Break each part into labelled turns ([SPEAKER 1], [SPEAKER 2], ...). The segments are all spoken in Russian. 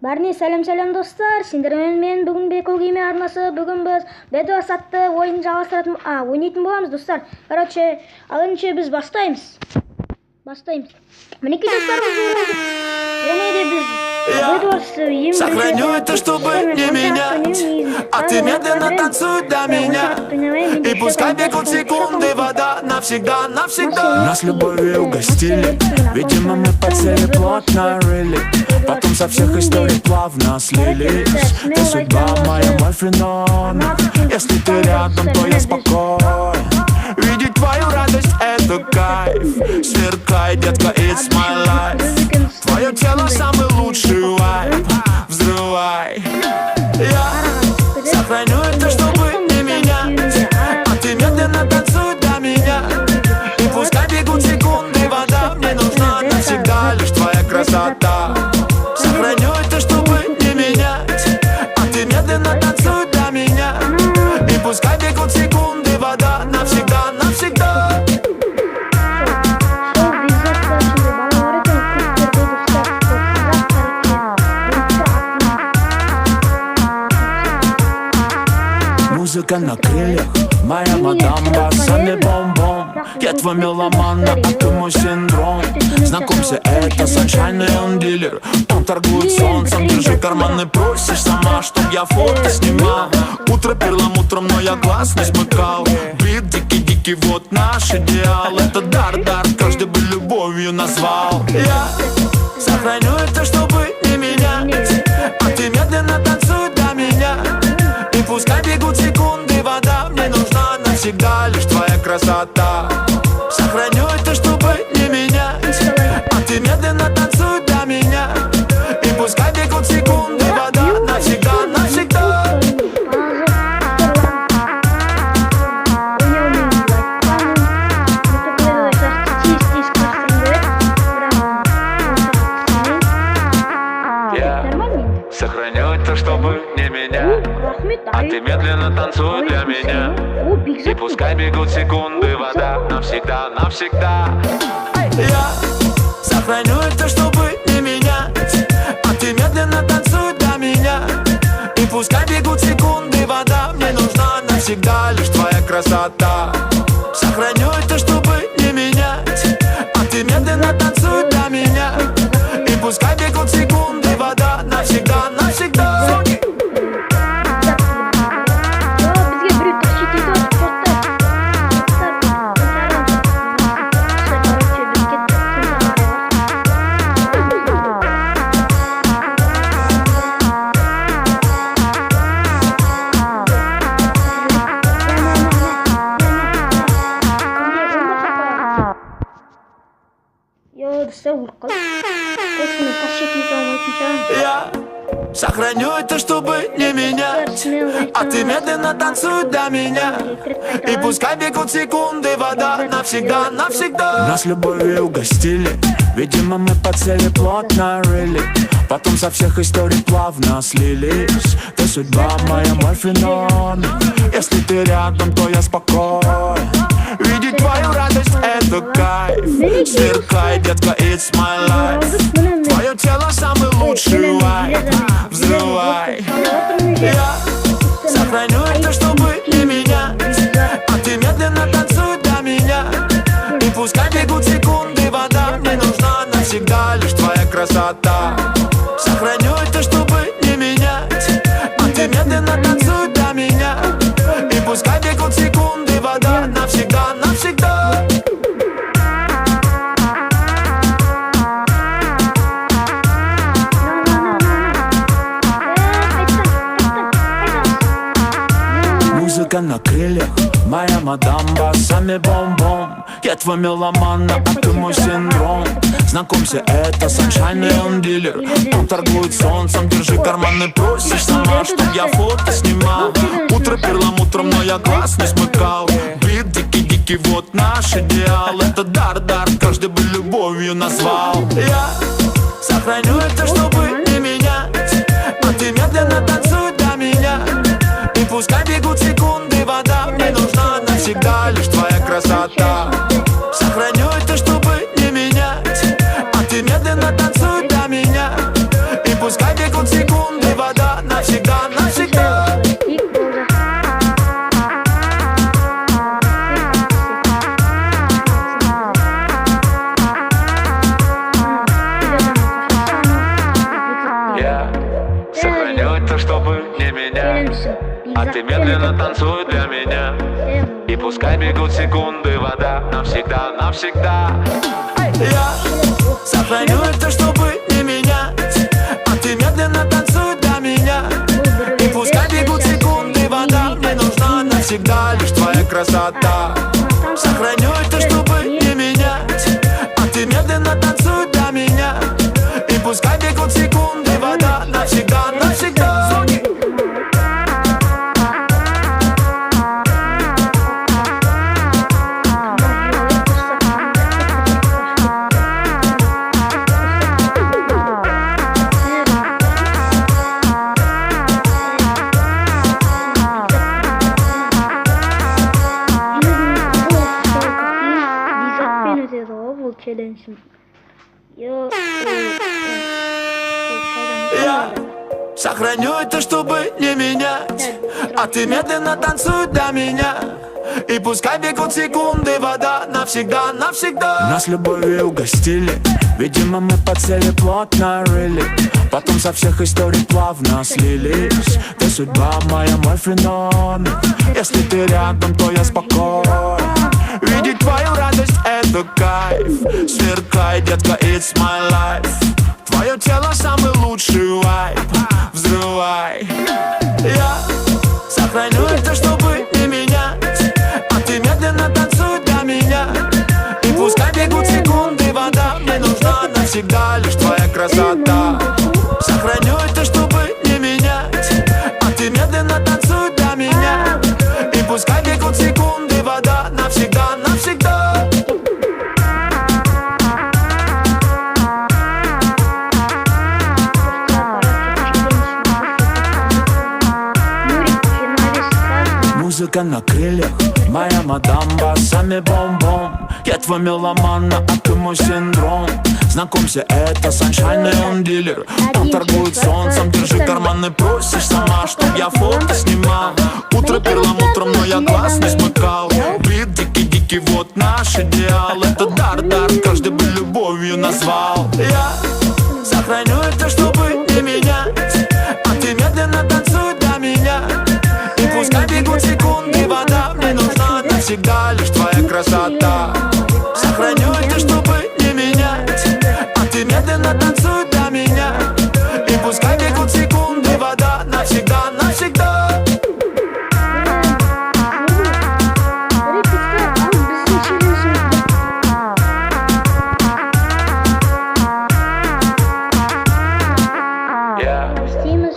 [SPEAKER 1] Бәріне сәлем достар, сендермен мен бүгін Бекол Геймер арнасы. Бүгін біз Bedwars атты ойын ойнайтын боламыз достар. Короче, алыншы біз бастаймыз. Мінекей достар, және де біз Bedwars
[SPEAKER 2] сохраню это, чтобы не менять, а ты медленно танцуй до меня. И пускай бегут секунды, вода навсегда. Нас любовью угостили, видимо мы подсели плотно, really. Потом со всех историй плавно слились. Ты судьба моя, мой феномен. Если ты рядом, то я спокоен. Видеть твою радость — это кайф. Сверкай, детка, it's my life. Твое тело — самый лучший вайб. Взрывай. Я сохраню это, чтобы не менять, а ты медленно танцуй до меня. И пускай бегут секунды, вода мне нужна навсегда. Лишь твоя красота. Сохраню это, чтобы не менять, а ты медленно танцуй до меня. И пускай бегут секунды, вода навсегда. Музыка на крыльях, моя мадам басами бом-бом. Я твой меломан, а ты мой синдром. Знакомься, это Саншайн, и он дилер. Он торгует солнцем, держи карманы, просишь сама, чтоб я фото снимал. Утро перламутром, но я глаз не смыкал. Бит дикий, вот наш идеал. Это дар, каждый бы любовью назвал. Я сохраню это, чтобы не менять, а ты медленно танцуй до меня. И пускай бегут секунды, вода мне нужна навсегда. Лишь твоя красота. Сохраню это, чтобы не менять, а ты медленно танцуй до меня. И пускай бегут секунды, вода навсегда. Сохраню это, чтобы не менять, а ты медленно танцуй для меня. И пускай бегут секунды, вода навсегда. Я сохраню это, чтобы не менять, а ты медленно танцуй до меня. И пускай бегут секунды, вода мне нужна навсегда. Лишь твоя красота. Сохраню это, чтобы не менять, а ты медленно танцуй до меня. И пускай бегут секунды, вода навсегда. Я сохраню это, чтобы не менять, а ты медленно танцуй до меня. И пускай бегут секунды, вода навсегда. Нас любовью угостили, видимо мы подсели плотно, really. Потом со всех историй плавно слились. Ты судьба моя, мой феномен. Если ты рядом, то я спокоен. Видеть твою радость — это кайф. Сверкай, детка, it's my life. Твое тело — самый лучший вайб. Взрывай. Я сохраню это, чтобы не менять, а ты медленно танцуй до меня. И пускай бегут секунды, вода мне нужна навсегда. Лишь твоя красота. Сохраню это, чтобы не менять, а ты медленно танцуй до меня. И пускай бегут секунды, вода навсегда. Музыка на крыльях, моя мадам басами бом-бом. Я твой меломан, а ты мой синдром. Знакомься, это Саншайн, и он дилер. Он торгует солнцем, держи карманы, просишь сама, чтоб я фото снимал. Утро перламутром, но я глаз не смыкал. Бит дикий, вот наш идеал. Это дар, каждый бы любовью назвал. Я сохраню это, чтобы не менять, а ты медленно танцуй до меня. И пускай бегут секунды, вода мне нужна навсегда. Лишь твоя красота. Сохраню это, чтобы не менять, а ты медленно танцуй до меня. А ты медленно танцуй для меня. И пускай бегут секунды, вода навсегда, навсегда. Я сохраню это, чтобы не менять. А ты медленно танцуй для меня. И пускай бегут секунды, вода мне нужна навсегда. Лишь твоя красота. Сохраню это, чтобы не менять. А ты медленно танцуй для меня. И пускай бегут секунды, вода навсегда, навсегда. Я сохраню это, чтобы не менять. А ты медленно танцуй для меня. И пускай бегут секунды, вода навсегда, навсегда. Нас любовью угостили. Видимо, мы по цели плотно рыли. Потом со всех историй плавно слились. Ты судьба моя, мой феномен. Если ты рядом, то я спокоен. Видеть твою радость — это кайф. Сверкай, детка, it's my life. Твое тело — самый лучший вайб. Взрывай. Я сохраню это, чтобы не менять. А ты медленно танцуй для меня. И пускай бегут секунды, вода мне нужна навсегда. Лишь твоя красота. Сохраню это, чтобы не менять. А ты медленно танцуй для меня. И пускай бегут секунды, вода навсегда, навсегда. Музыка на крыльях, моя мадам, басами бом-бом. Я твой меломан, а ты мой синдром. Знакомься, это Саншайн, и он дилер. Он торгует солнцем, держи карманы, просишь сама, чтоб я фото снимал. Утро перламутром, но я глаз не смыкал. Брит дикий-дикий, вот наш идеал. Это дар, каждый бы любовью назвал. Я сохраню это, чтобы не менять. А ты медленно танцуй для меня. И пускай бегут секунды, вода мне нужна навсегда. Лишь твоя красота. Сохраню это, чтобы не менять. А ты медленно танцуй для меня. И пускай бегут секунды, вода навсегда, навсегда.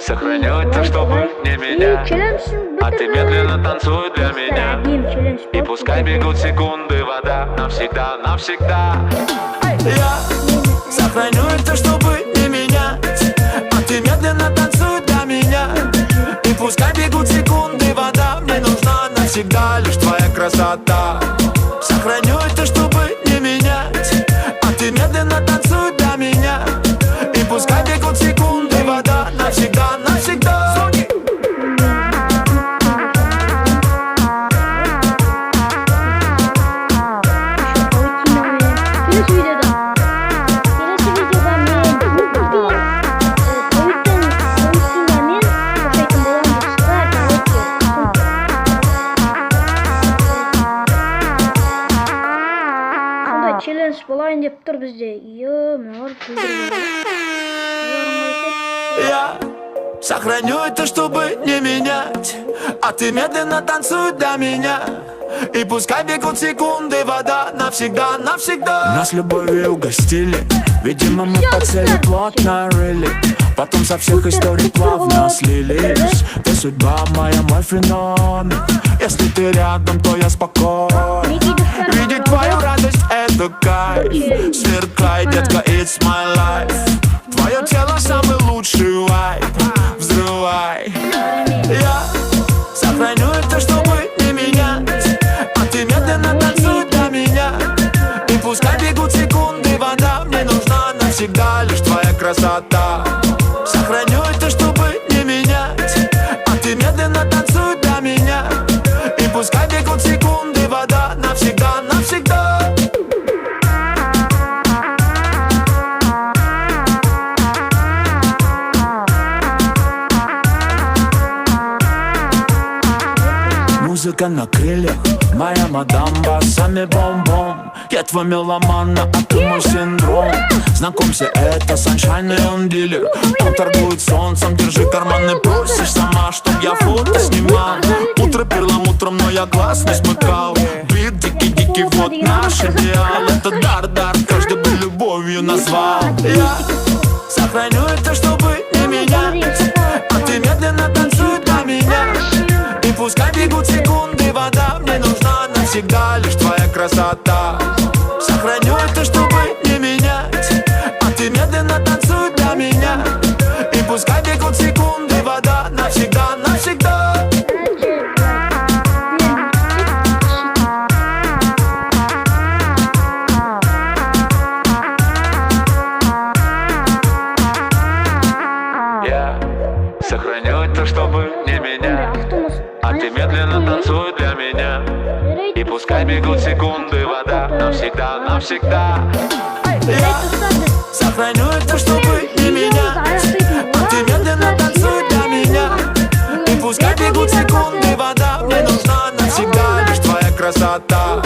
[SPEAKER 2] Сохраню это, чтобы не менять. А ты медленно танцуй для меня. И пускай бегут секунды, вода навсегда, навсегда. Я сохраню это, чтобы не менять. А ты медленно танцуй для меня. И пускай бегут секунды, вода мне нужна навсегда. Лишь твоя красота. Сохраню это, чтобы не менять. А ты медленно танцуй для меня. И пускай бегут секунды, вода навсегда, навсегда.
[SPEAKER 1] Челлендж болайын деп тұр бізде. Мыналар
[SPEAKER 2] Я сохраню это, чтобы не менять. А ты медленно танцуй для меня. И пускай бегут секунды, вода навсегда, навсегда. Нас любовью угостили. Видимо, мы по цели плотно рыли. Потом со всех историй плавно слились. Ты судьба моя, мой феномен. Если ты рядом, то я спокоен. Видеть твою радость — это кайф. Сверкай, детка, it's my life. Твое тело — самый лучший вайб. Взрывай. Я сохраню это, чтобы не менять. А ты медленно танцуй для меня. И пускай бегут секунды, вода мне нужна навсегда. Лишь твоя красота. Сохраню это, чтобы не менять. А ты медленно танцуй для меня. И пускай бегут секунды, вода навсегда, навсегда. только на крыльях. Моя мадам басами бом-бом. Я твой меломан, а ты мой синдром. Знакомься, это Саншайн, и он дилер. Он торгует солнцем, держи карманы. Просишь сама, чтоб я фото снимал. Утро перламутром, но я глаз не смыкал. Бит дикий-дикий, вот наш идеал. Это дар, каждый бы любовью назвал. Я сохраню это, чтобы не менять. А ты медленно танцуй для меня. И пускай бегут секунды, вода мне нужна навсегда, лишь твоя красота. Сохраню это, чтобы не менять. А ты медленно танцуй для меня. И пускай бегут секунды, вода навсегда, навсегда. Я сохраню это, чтобы не менять. А ты медленно танцуй для меня. И пускай бегут секунды, вода навсегда, навсегда. Я сохраню это, чтобы не менять. А ты медленно танцуй для меня. И пускай бегут секунды, вода мне нужна навсегда, лишь твоя красота.